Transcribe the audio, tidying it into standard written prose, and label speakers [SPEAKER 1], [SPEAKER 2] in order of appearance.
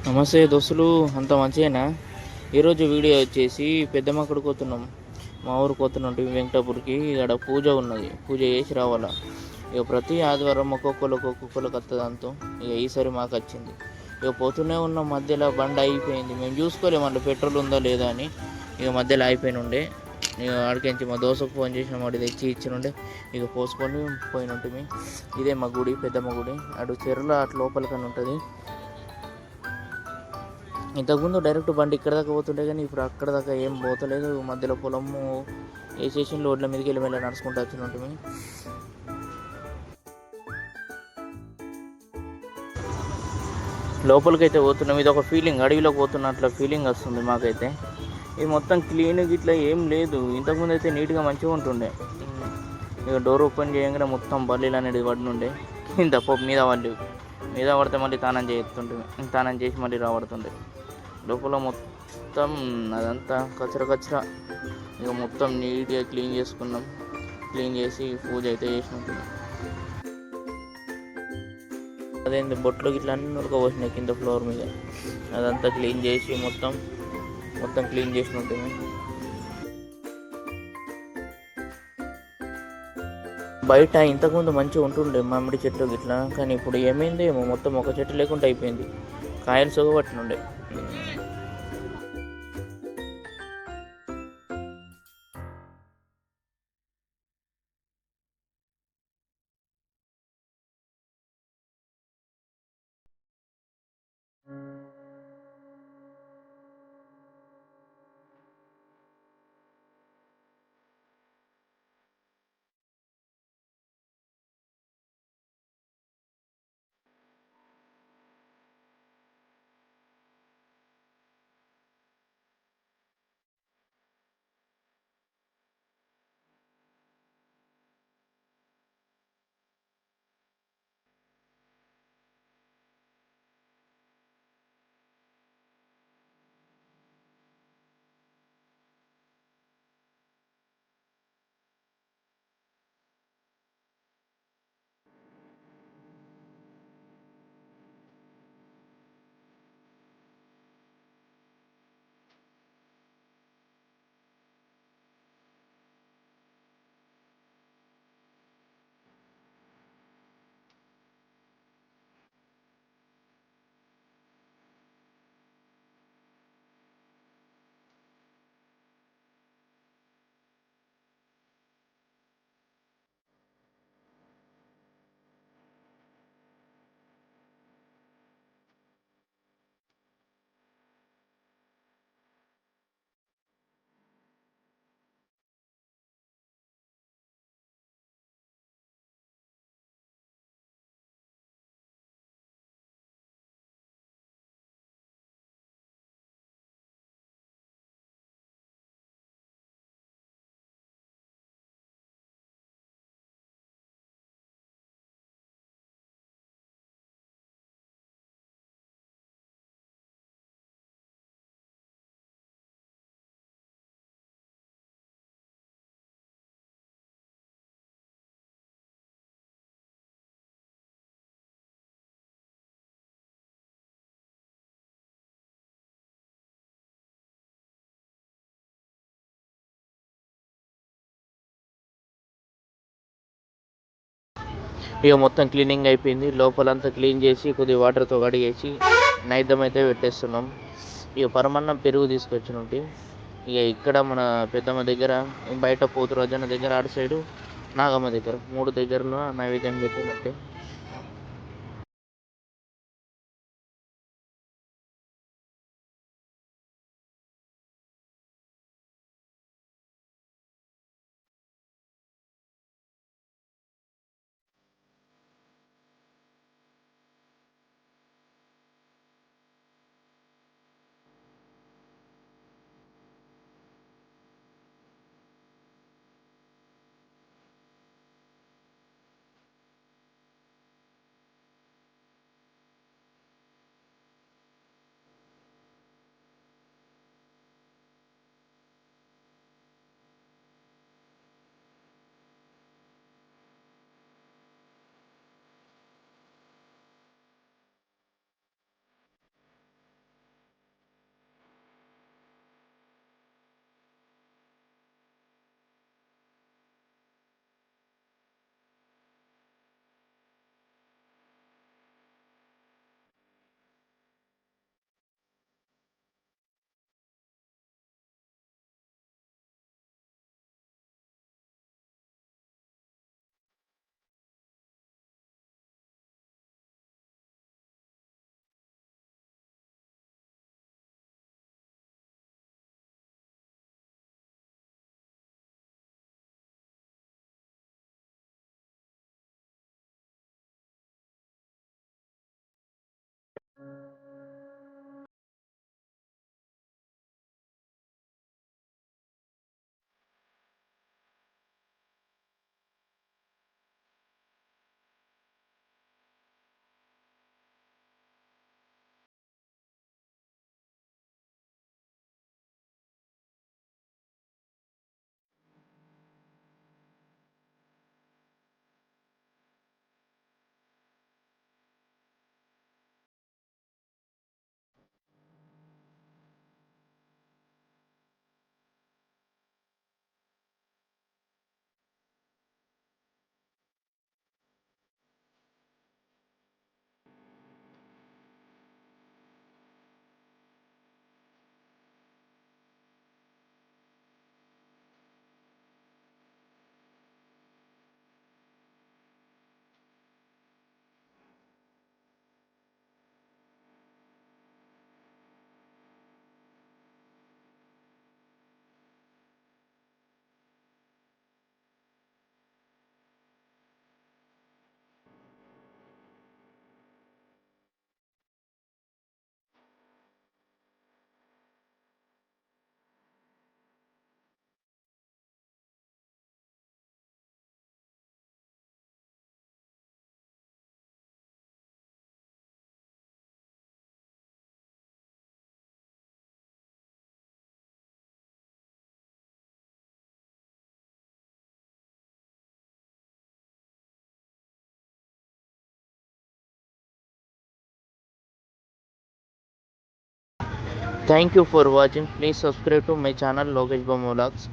[SPEAKER 1] నమస్తే దోస్తులు, అంత మంచిదేనా? ఈరోజు వీడియో వచ్చేసి పెద్దమ్మక్కడికి పోతున్నాం. మా ఊరికి పోతున్నాం వెంకటాపూర్కి. ఇక్కడ పూజ ఉన్నది, పూజ చేసి రావాలా. ఇక ప్రతి ఆదివారం ఒక్కొక్కరికి వస్తుంది అంతా. ఇక ఈసారి మాకు వచ్చింది. ఇక పోతూనే ఉన్నాం, మధ్యలో బండి అయిపోయింది. మేము చూసుకోలేము అందులో పెట్రోల్ ఉందా లేదా అని. ఇక మధ్యలో అయిపోయిన ఉండే. ఇక ఆడికించి మా దోశకు ఫోన్ చేసిన వాడి తెచ్చి ఇచ్చినుండే. ఇక పోసుకొని పోయినట్టు. ఇదే మా గుడి, పెద్దమ్మ గుడి. అటు చెరువులో అటు లోపలికని ఉంటుంది. ఇంతకుముందు డైరెక్ట్ బండి ఇక్కడ దాకా పోతుండే, కానీ ఇప్పుడు అక్కడ దాకా ఏం పోతలేదు. మధ్యలో పొలము వేసేసి రోడ్ల మీదకి వెళ్ళి నడుచుకుంటూ వచ్చినట్టు. లోపలికైతే పోతున్నాం. ఇది ఒక ఫీలింగ్, అడవిలోకి పోతున్నట్ల ఫీలింగ్ వస్తుంది మాకైతే. ఇది మొత్తం క్లీన్ ఇట్లా ఏం లేదు. ఇంతకుముందు అయితే నీట్గా మంచిగా ఉంటుండే. ఇక డోర్ ఓపెన్ చేయగానే మొత్తం బల్లీలు అనేది పడినుండే. కింద మీద పడితే మళ్ళీ తానం చేసి మళ్ళీ రాబడుతుండే. లోపల మొత్తం అదంతా కచర. ఇక మొత్తం నీట్గా క్లీన్ చేసుకున్నాం. క్లీన్ చేసి పూజ అయితే చేసినట్టు. అదేంటి బొట్లు ఇట్లా అన్నీ ఉడకపోసినాయి కింద ఫ్లోర్ మీద. అదంతా క్లీన్ చేసి మొత్తం క్లీన్ చేసినట్టు. బయట ఇంతకుముందు మంచిగా ఉంటుండే మామిడి చెట్లు గిట్లా, కానీ ఇప్పుడు ఏమైందేమో మొత్తం ఒక చెట్టు లేకుండా అయిపోయింది. కాయలు సొగబట్టినుండే. ఇక మొత్తం క్లీనింగ్ అయిపోయింది. లోపలంతా క్లీన్ చేసి కొద్దిగా వాటర్తో కడిగేసి నైద్యం అయితే పెట్టేస్తున్నాం. ఇక పరమన్నం పెరుగు తీసుకొచ్చినట్టు. ఇక ఇక్కడ మన పెద్దమ్మ దగ్గర, బయట పోతురాజన్న దగ్గర, అటు సైడు నాగమ్మ దగ్గర, 3 దగ్గరలో నైవేద్యం పెట్టినట్టే. Thank you for watching. Please subscribe to my channel Lokesh Bomma vlogs.